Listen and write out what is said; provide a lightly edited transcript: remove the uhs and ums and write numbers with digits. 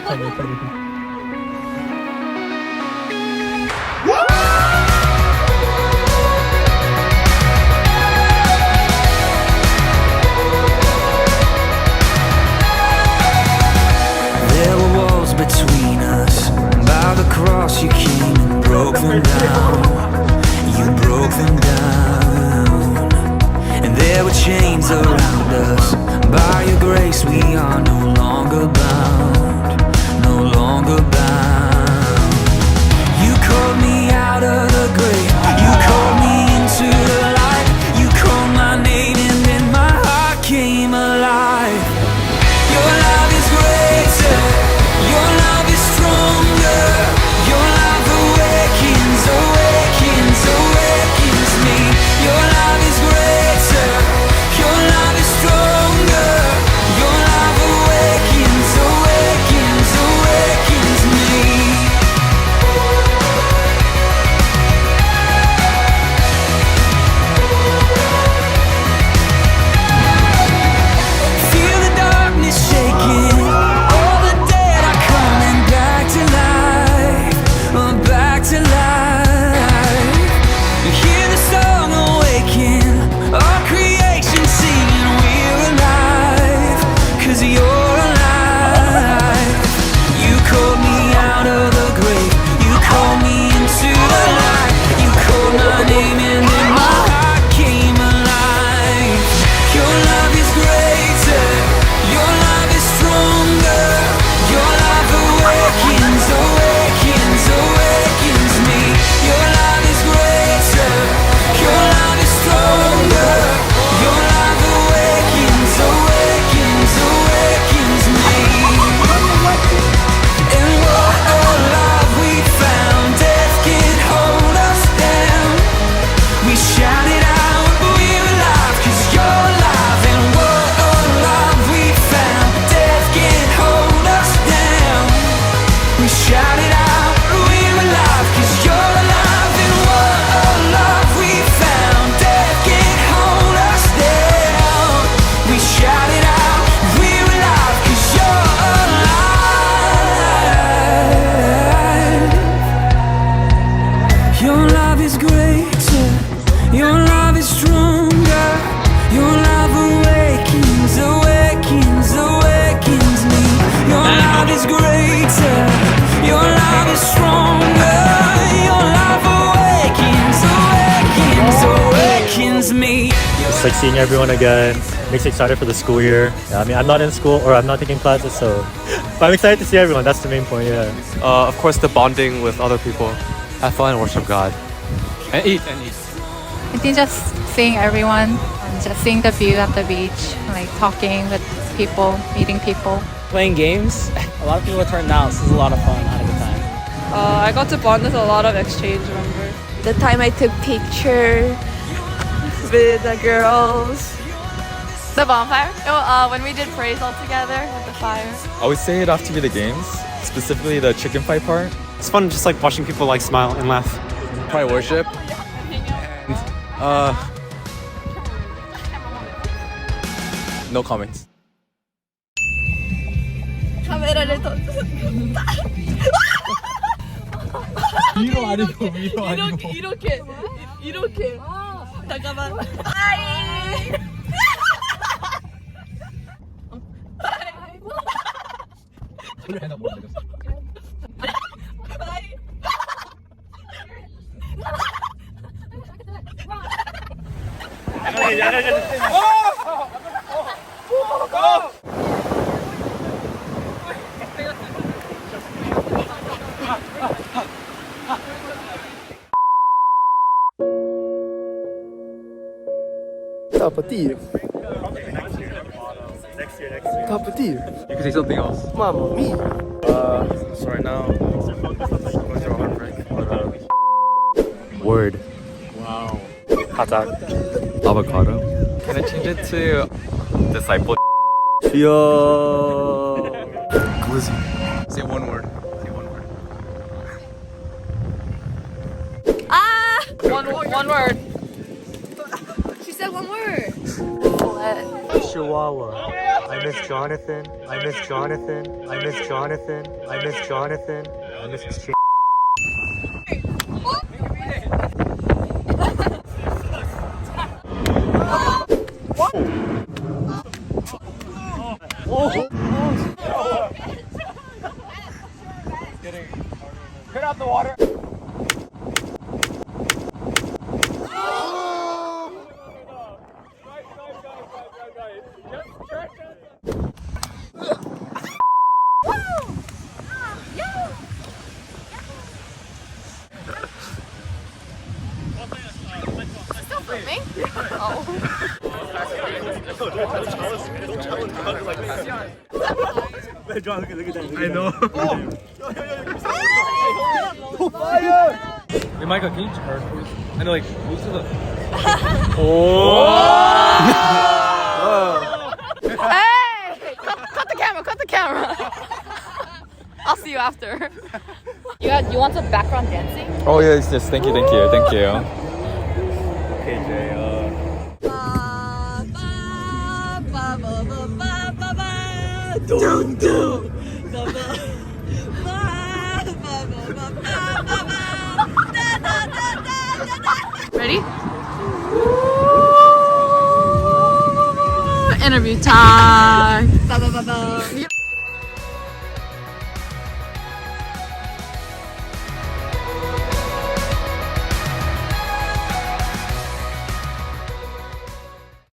There were walls between us. By the cross you came and broke them down. You broke them down. And there were chains around us. By your grace we are no longer bound. No longer bound. You called me out of the grave. You called me into the light. You called my name and then my heart came alive. Your love is greater. Your love is stronger. Your love awakens, awakens, awakens me. Your love is greater. Your love is stronger. Your love awakens, awakens, awakens me. Feel the darkness shaking. All the dead are coming back to life. Back to life. You hear the song awaken. All creation singing we're alive. 'Cause you're alive. You called me out of the grave. You called me into the light. You called my name and then my heart came alive. Your love is greater. Your love is stronger. Your love awakens, awakens, awakens me. Your love is greater. Your love is stronger. Your love awakens, awakens, awakens me. And what a love we found. Death can't hold us down. We shout it out, we're alive 'cause you're alive. And what a love we found. Death can't hold us down. We shout it out, we're alive 'cause you're alive. And what a love we found. Death can't hold us down. We shout it out, we're alive 'cause you're alive. Your love is greater. Your love is stronger. Your love awakens, awakens, awakens me. Your love is greater. Your love is stronger. Your love awakens, awakens, awakens me. It's like seeing everyone again. Makes me excited for the school year. Yeah, I mean, I'm not in school or I'm not taking classes, so but I'm excited to see everyone. That's the main point. Yeah. Of course, the bonding with other people. Have fun, worship God, and eat and eat. I think just seeing everyone and just seeing the view at the beach, like talking with people, meeting people. Playing games. A lot of people turned out, so it was a lot of fun. I had a good time. I got to bond with a lot of exchange members. The time I took picture with the girls. The bonfire? When we did praise all together with the fire. I would say it'd have to be the games, specifically the chicken fight part. It's fun just like watching people like smile and laugh. Probably worship. And no comments. 카메라를 더 위로 아니고 위로 아니고. 이렇게 잠깐만. 하이. Tappa 10. Next year. Tappa 10. You can say something else. Mamma mia. So right now, going through a heartbreak. Word. Wow. Hot Avocado. Can I change it to disciple? Glizzy. Say one word. One word. She said one word. Chihuahua. I miss Jonathan. I miss Jonathan. I miss Jonathan. I miss Jonathan. I miss Ch- Hey, Michael, can you turn, please? And like, move to the. Hey! Cut the camera, cut the camera. I'll see you after. You want some background dancing? Oh yes, yes. Thank you, thank you, thank you. Okay, Jay. Ready? Interview time.